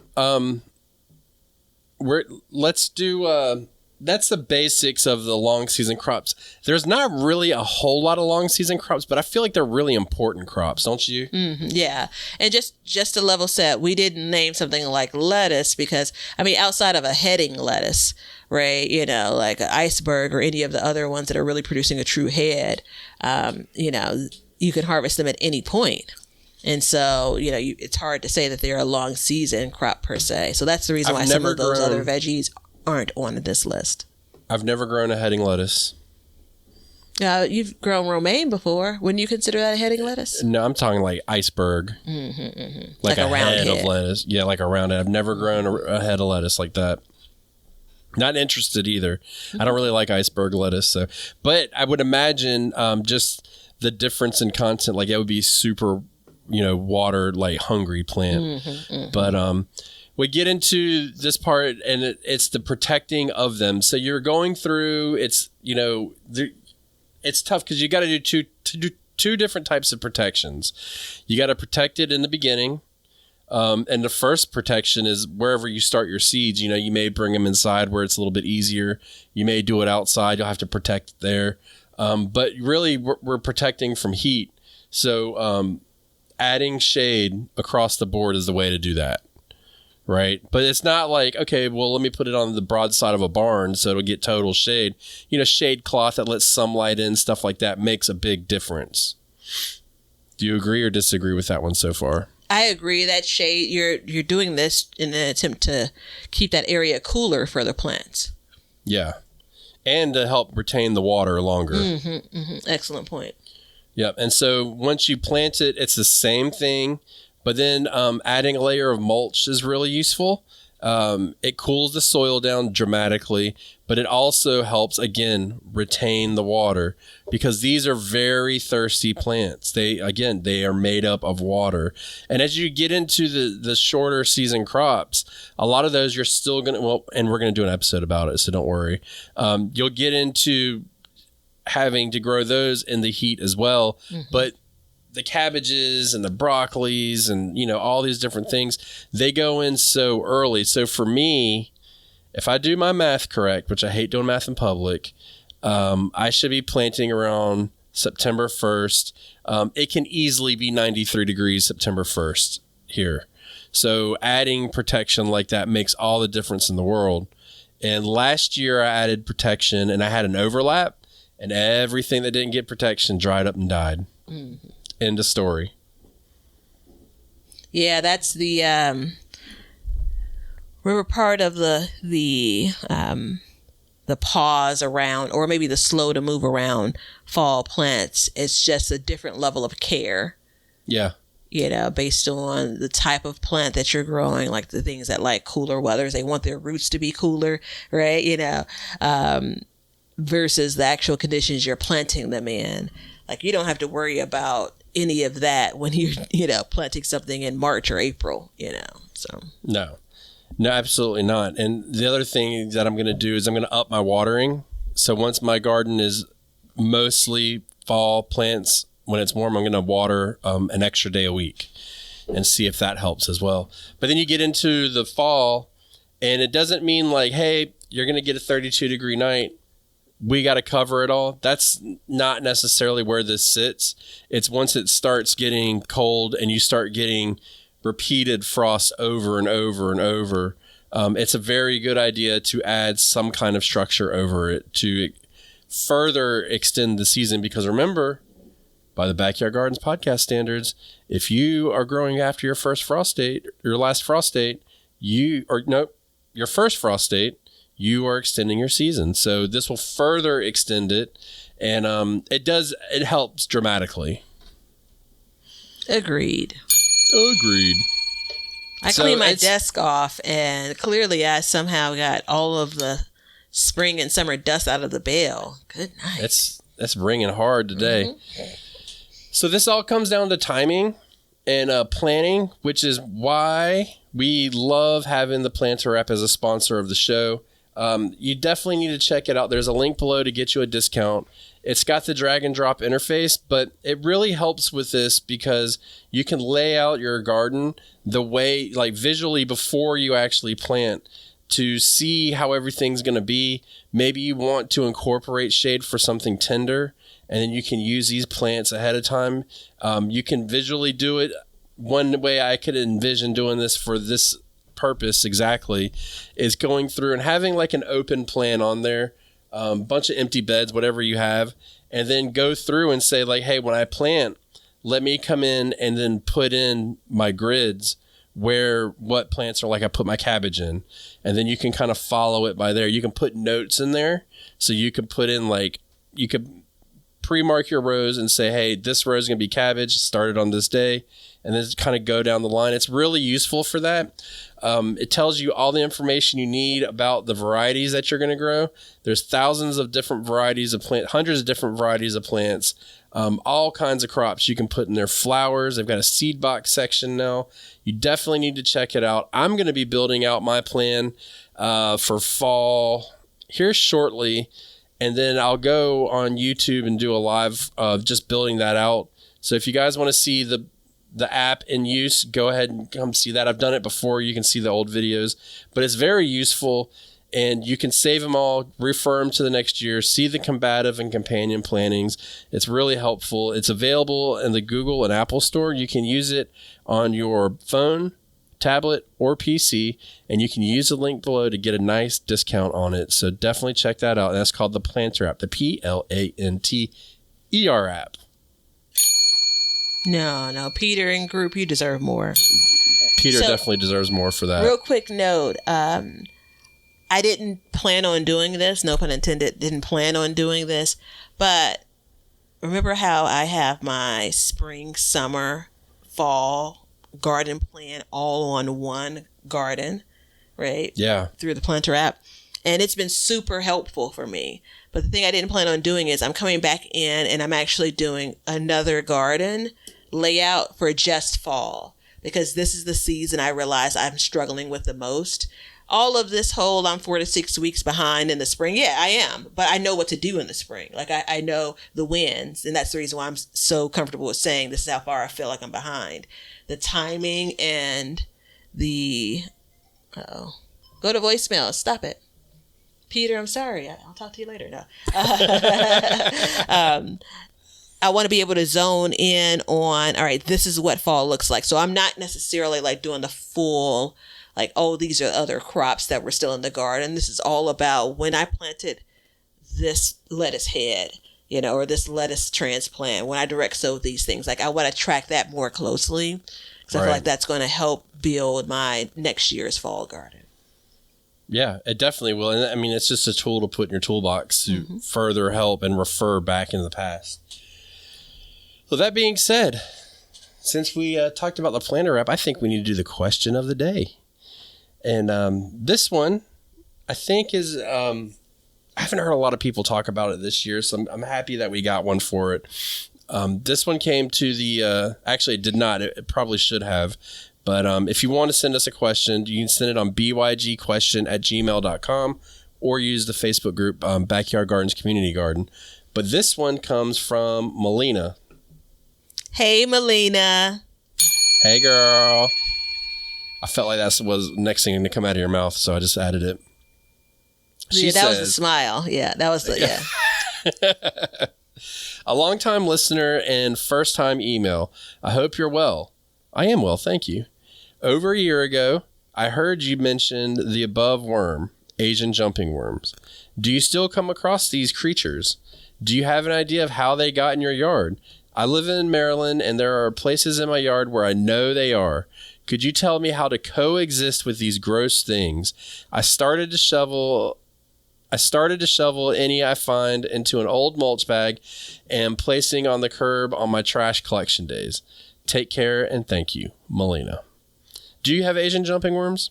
let's do, that's the basics of the long season crops. There's not really a whole lot of long season crops, but I feel like they're really important crops, don't you? Mm-hmm, yeah. And just to level set, we didn't name something like lettuce because, I mean, outside of a heading lettuce, right? You know, like an iceberg or any of the other ones that are really producing a true head, you know, you can harvest them at any point. And so, you know, it's hard to say that they're a long season crop per se. So that's the reason why some of those other veggies aren't on this list. I've never grown a heading lettuce. You've grown romaine before. Wouldn't you consider that a heading lettuce? No, I'm talking like iceberg. Like a round head of lettuce. Yeah, like a round head. I've never grown a head of lettuce like that. Not interested either. I don't really like iceberg lettuce. So, but I would imagine just the difference in content, like it would be super, you know, water, like hungry plant. But we get into this part and it's the protecting of them. So you're going through, it's, you know, it's tough because you got to do two different types of protections. You got to protect it in the beginning. And the first protection is wherever you start your seeds. You know, you may bring them inside where it's a little bit easier. You may do it outside. You'll have to protect there. But really we're protecting from heat. So, adding shade across the board is the way to do that. Right. But it's not like, okay, well, let me put it on the broad side of a barn so it'll get total shade. You know, shade cloth that lets some light in, stuff like that makes a big difference. Do you agree or disagree with that one so far? I agree that shade, you're doing this in an attempt to keep that area cooler for the plants. Yeah. And to help retain the water longer. Excellent point. Yep. And so once you plant it, it's the same thing. But then adding a layer of mulch is really useful. It cools the soil down dramatically, but it also helps, again, retain the water because these are very thirsty plants. They are made up of water. And as you get into the shorter season crops, a lot of those you're still going to, and we're going to do an episode about it, so don't worry. You'll get into having to grow those in the heat as well. But the cabbages and the broccolis and, you know, all these different things, they go in so early. So for me, if I do my math correct, which I hate doing math in public, I should be planting around September 1st. It can easily be 93 degrees September 1st here. So adding protection like that makes all the difference in the world. And last year I added protection and I had an overlap and everything that didn't get protection dried up and died. End of story. Yeah, that's the we were part of the pause around, or maybe the slow to move around fall plants. It's just a different level of care. Yeah. You know, based on the type of plant that you're growing, like the things that like cooler weathers, they want their roots to be cooler, right? You know, versus the actual conditions you're planting them in. Like you don't have to worry about any of that when you're, you know, planting something in March or April, you know, so. No, absolutely not. And the other thing that I'm going to do is I'm going to up my watering. So once my garden is mostly fall plants, when it's warm, I'm going to water an extra day a week and see if that helps as well. But then you get into the fall and it doesn't mean like, hey, you're going to get a 32 degree night. We got to cover it all. That's not necessarily where this sits. It's once it starts getting cold and you start getting repeated frost over and over and over. It's a very good idea to add some kind of structure over it to further extend the season. Because remember, by the Backyard Gardens podcast standards, if you are growing after your first frost date, your last frost date, your first frost date, you are extending your season. So this will further extend it. And it helps dramatically. Agreed. I cleaned my desk off and clearly I somehow got all of the spring and summer dust out of the bale. Good night. That's ringing hard today. So this all comes down to timing and planning, which is why we love having the Planter app as a sponsor of the show. You definitely need to check it out. There's a link below to get you a discount. It's got the drag and drop interface, but it really helps with this because you can lay out your garden the way, like visually before you actually plant to see how everything's going to be. Maybe you want to incorporate shade for something tender, and then you can use these plants ahead of time. You can visually do it. One way I could envision doing this for this purpose exactly is going through and having like an open plan on there, bunch of empty beds, whatever you have, and then go through and say like, hey, when I plant, let me come in and then put in my grids where what plants are, like I put my cabbage in, and then you can kind of follow it by there. You can put notes in there, so you can put in like, you could pre-mark your rows and say, hey, this row is going to be cabbage, started on this day, and then kind of go down the line. It's really useful for that. It tells you all the information you need about the varieties that you're going to grow. There's thousands of different varieties of plants, hundreds of different varieties of plants, all kinds of crops you can put in there. Flowers, they've got a seed box section now. You definitely need to check it out. I'm going to be building out my plan for fall here shortly, and then I'll go on YouTube and do a live of just building that out. So if you guys want to see the app in use, go ahead and come see that. I've done it before. You can see the old videos, but it's very useful, and you can save them all, refer them to the next year, see the combative and companion plantings. It's really helpful. It's available in the Google and Apple store. You can use it on your phone, tablet, or PC, and you can use the link below to get a nice discount on it. So definitely check that out. That's called the Planter app, the PLANTER app. No, Peter and group, you deserve more. Peter definitely deserves more for that. Real quick note, I didn't plan on doing this, no pun intended, didn't plan on doing this, but remember how I have my spring, summer, fall garden plan all on one garden, right? Yeah. Through the Planter app. And it's been super helpful for me. But the thing I didn't plan on doing is I'm coming back in and I'm actually doing another garden layout for just fall, because this is the season I realize I'm struggling with the most. All of this whole I'm 4 to 6 weeks behind in the spring. Yeah, I am. But I know what to do in the spring. Like I know the wins. And that's the reason why I'm so comfortable with saying this is how far I feel like I'm behind. The timing and the... Uh-oh. Go to voicemail. Stop it. Peter, I'm sorry. I'll talk to you later. No. I want to be able to zone in on, all right, this is what fall looks like. So I'm not necessarily like doing the full, like, oh, these are other crops that were still in the garden. This is all about when I planted this lettuce head, or this lettuce transplant, when I direct sow these things. Like I want to track that more closely, because I feel like that's going to help build my next year's fall garden. Yeah, it definitely will. And I mean, it's just a tool to put in your toolbox to further help and refer back into the past. Well, that being said, since we talked about the Planter app, I think we need to do the question of the day. And this one, I think is, I haven't heard a lot of people talk about it this year, so I'm happy that we got one for it. This one came to the, actually it did not, it probably should have. But if you want to send us a question, you can send it on bygquestion@gmail.com or use the Facebook group Backyard Gardens Community Garden. But this one comes from Melina. Hey, Melina. Hey, girl. I felt like that was the next thing to come out of your mouth, so I just added it. She that says, was the smile. Yeah, that was the, yeah. A longtime listener and first-time email. I hope you're well. I am well, thank you. Over a year ago, I heard you mention the above worm, Asian jumping worms. Do you still come across these creatures? Do you have an idea of how they got in your yard? I live in Maryland, and there are places in my yard where I know they are. Could you tell me how to coexist with these gross things? I started to shovel any I find into an old mulch bag and placing on the curb on my trash collection days. Take care and thank you, Melina. Do you have Asian jumping worms?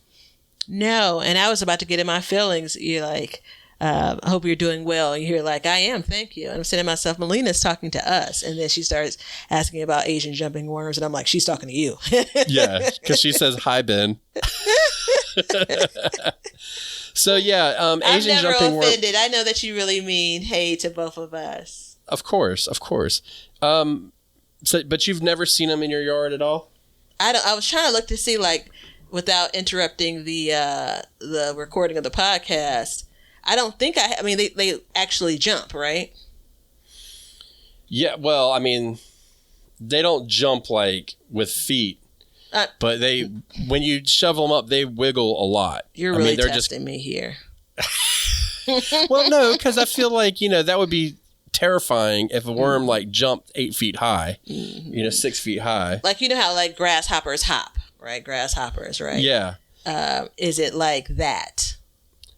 No, and I was about to get in my feelings. You're like, I hope you're doing well. And you're like, I am, thank you. And I'm saying to myself, Melina's talking to us. And then she starts asking about Asian jumping worms. And I'm like, she's talking to you. Yeah, because she says, hi, Ben. So, yeah, Asian I'm never jumping worm. offended. I know that you really mean hey to both of us. Of course. But you've never seen them in your yard at all? I was trying to look to see, like, without interrupting the recording of the podcast. I don't think I mean, they actually jump, right? Yeah, well, I mean, they don't jump like with feet, but when you shove them up, they wiggle a lot. You're really testing me here. Well, no, because I feel like, that would be terrifying if a worm like jumped 8 feet high, 6 feet high. Like, how like grasshoppers hop, right? Grasshoppers, right? Yeah. Is it like that?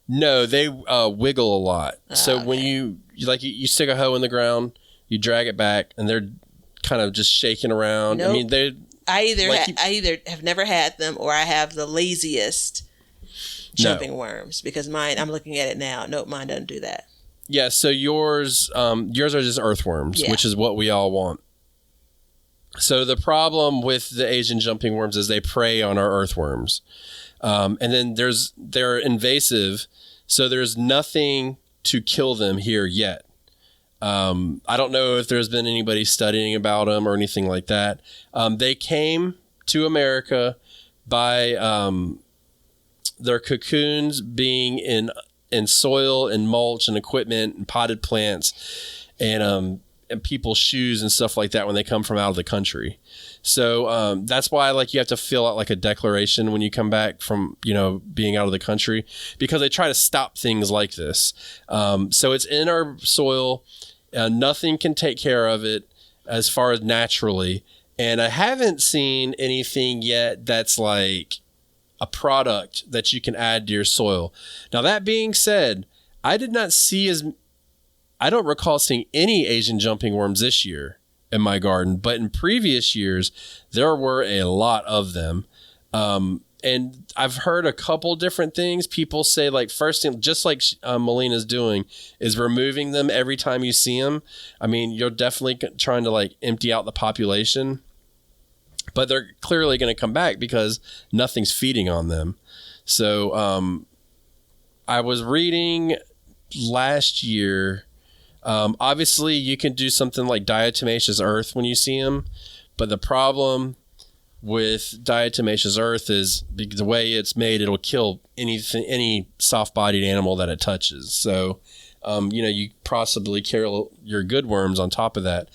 No, they wiggle a lot. So when you stick a hoe in the ground, you drag it back, and they're kind of just shaking around. Nope. I mean, I either have never had them, or I have the laziest jumping worms, because mine, I'm looking at it now. Nope, mine doesn't do that. Yeah, so yours are just earthworms, which is what we all want. So the problem with the Asian jumping worms is they prey on our earthworms. And then they're invasive, so there's nothing to kill them here yet. I don't know if there's been anybody studying about them or anything like that. They came to America by their cocoons being in soil and mulch and equipment and potted plants and people's shoes and stuff like that when they come from out of the country. So that's why you have to fill out like a declaration when you come back from, being out of the country, because they try to stop things like this. So it's in our soil. Nothing can take care of it as far as naturally. And I haven't seen anything yet that's like a product that you can add to your soil. Now, that being said, I don't recall seeing any Asian jumping worms this year in my garden, but in previous years, there were a lot of them. And I've heard a couple different things. People say, like, first thing, just like Melina's doing, is removing them every time you see them. I mean, you're definitely trying to like empty out the population, but they're clearly going to come back because nothing's feeding on them. So I was reading last year, obviously you can do something like diatomaceous earth when you see them, but the problem with diatomaceous earth is the way it's made, it'll kill any soft-bodied animal that it touches. So, you possibly kill your good worms on top of that.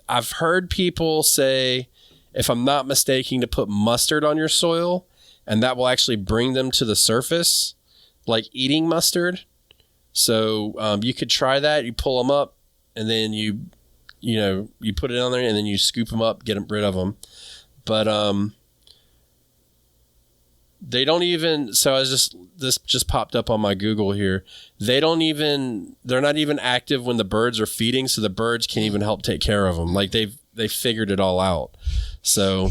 I've heard people say, if I'm not mistaken, to put mustard on your soil, and that will actually bring them to the surface, like eating mustard. So you could try that. You pull them up, and then you put it on there, and then you scoop them up, get rid of them. But they don't even. So this just popped up on my Google here. They're not even active when the birds are feeding, so the birds can't even help take care of them. Like they figured it all out. So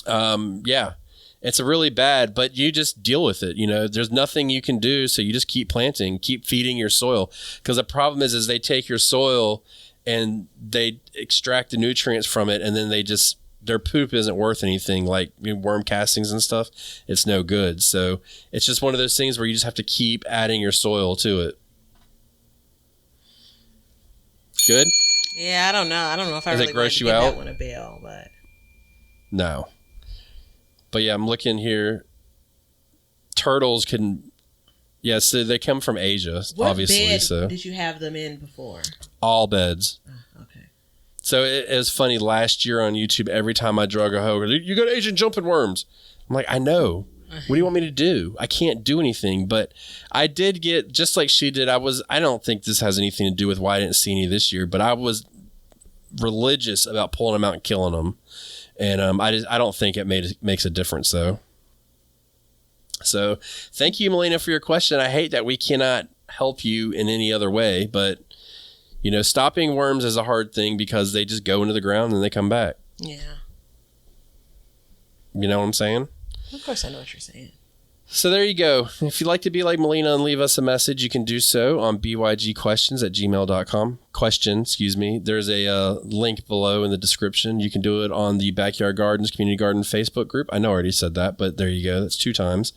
yeah, it's really bad, but you just deal with it. There's nothing you can do, so you just keep planting, keep feeding your soil, because the problem is they take your soil and they extract the nutrients from it, and then their poop isn't worth anything, like worm castings and stuff. It's no good. So it's just one of those things where you just have to keep adding your soil to it. Good? Yeah, I don't know. I don't know if I Does really it want gross to you give out? that one a bail, but No. But yeah, I'm looking here. Turtles can... Yeah, so they come from Asia, what obviously. bed So did you have them in before? all beds. Okay. So it was funny. Last year on YouTube, every time I drug a hoe, you got Asian jumping worms. I'm like, I know. What do you want me to do? I can't do anything. But I did get, just like she did, I don't think this has anything to do with why I didn't see any this year, but I was religious about pulling them out and killing them. And I don't think it makes a difference, though. So thank you, Melina, for your question. I hate that we cannot help you in any other way, but stopping worms is a hard thing because they just go into the ground and they come back. Yeah. You know what I'm saying? Of course I know what you're saying. So there you go. If you'd like to be like Melina and leave us a message, you can do so on bygquestions@gmail.com. There's a link below in the description. You can do it on the Backyard Gardens Community Garden Facebook group. I know I already said that, but there you go. That's 2 times.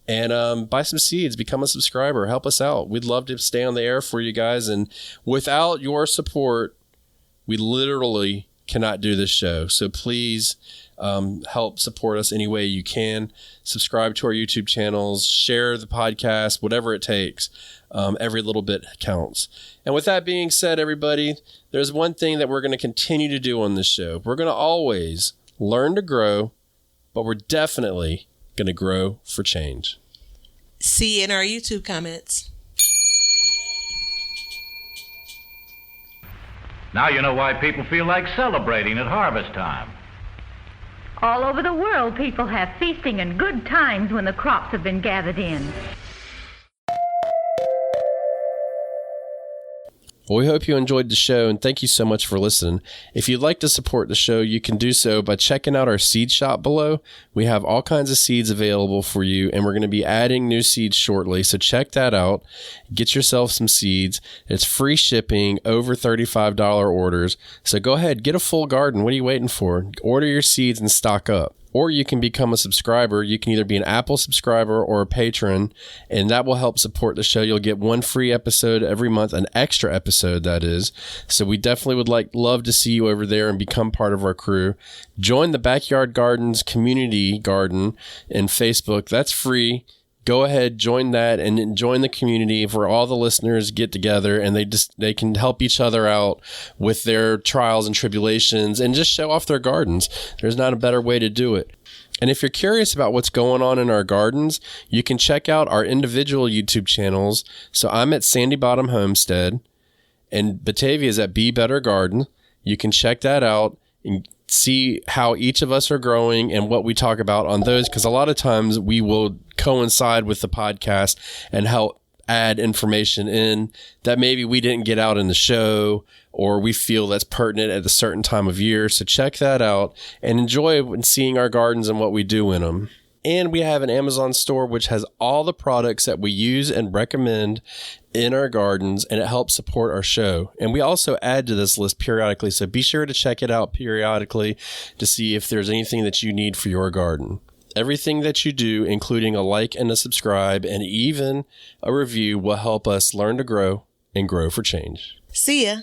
And buy some seeds, become a subscriber, help us out. We'd love to stay on the air for you guys. And without your support, we literally cannot do this show. So please help support us any way you can. Subscribe to our YouTube channels, share the podcast, whatever it takes. Every little bit counts. And with that being said, everybody, there's one thing that we're going to continue to do on this show. We're going to always learn to grow, but we're definitely going to grow for change. See you in our YouTube comments. Now you know why people feel like celebrating at harvest time. All over the world, people have feasting and good times when the crops have been gathered in. Well, we hope you enjoyed the show, and thank you so much for listening. If you'd like to support the show, you can do so by checking out our seed shop below. We have all kinds of seeds available for you, and we're going to be adding new seeds shortly, so check that out. Get yourself some seeds. It's free shipping, over $35 orders. So go ahead, get a full garden. What are you waiting for? Order your seeds and stock up. Or you can become a subscriber. You can either be an Apple subscriber or a patron, and that will help support the show. You'll get 1 free episode every month, an extra episode, that is. So we definitely would love to see you over there and become part of our crew. Join the Backyard Gardens Community Garden in Facebook. That's free. Go ahead, join that, and join the community where all the listeners get together and they can help each other out with their trials and tribulations and just show off their gardens. There's not a better way to do it. And if you're curious about what's going on in our gardens, you can check out our individual YouTube channels. So I'm at Sandy Bottom Homestead, and Batavia's at Be Better Garden. You can check that out and see how each of us are growing and what we talk about on those, because a lot of times we will coincide with the podcast and help add information in that maybe we didn't get out in the show or we feel that's pertinent at a certain time of year. So check that out and enjoy seeing our gardens and what we do in them. And we have an Amazon store which has all the products that we use and recommend in our gardens, and it helps support our show. And we also add to this list periodically, so be sure to check it out periodically to see if there's anything that you need for your garden. Everything that you do, including a like and a subscribe and even a review, will help us learn to grow and grow for change. See ya.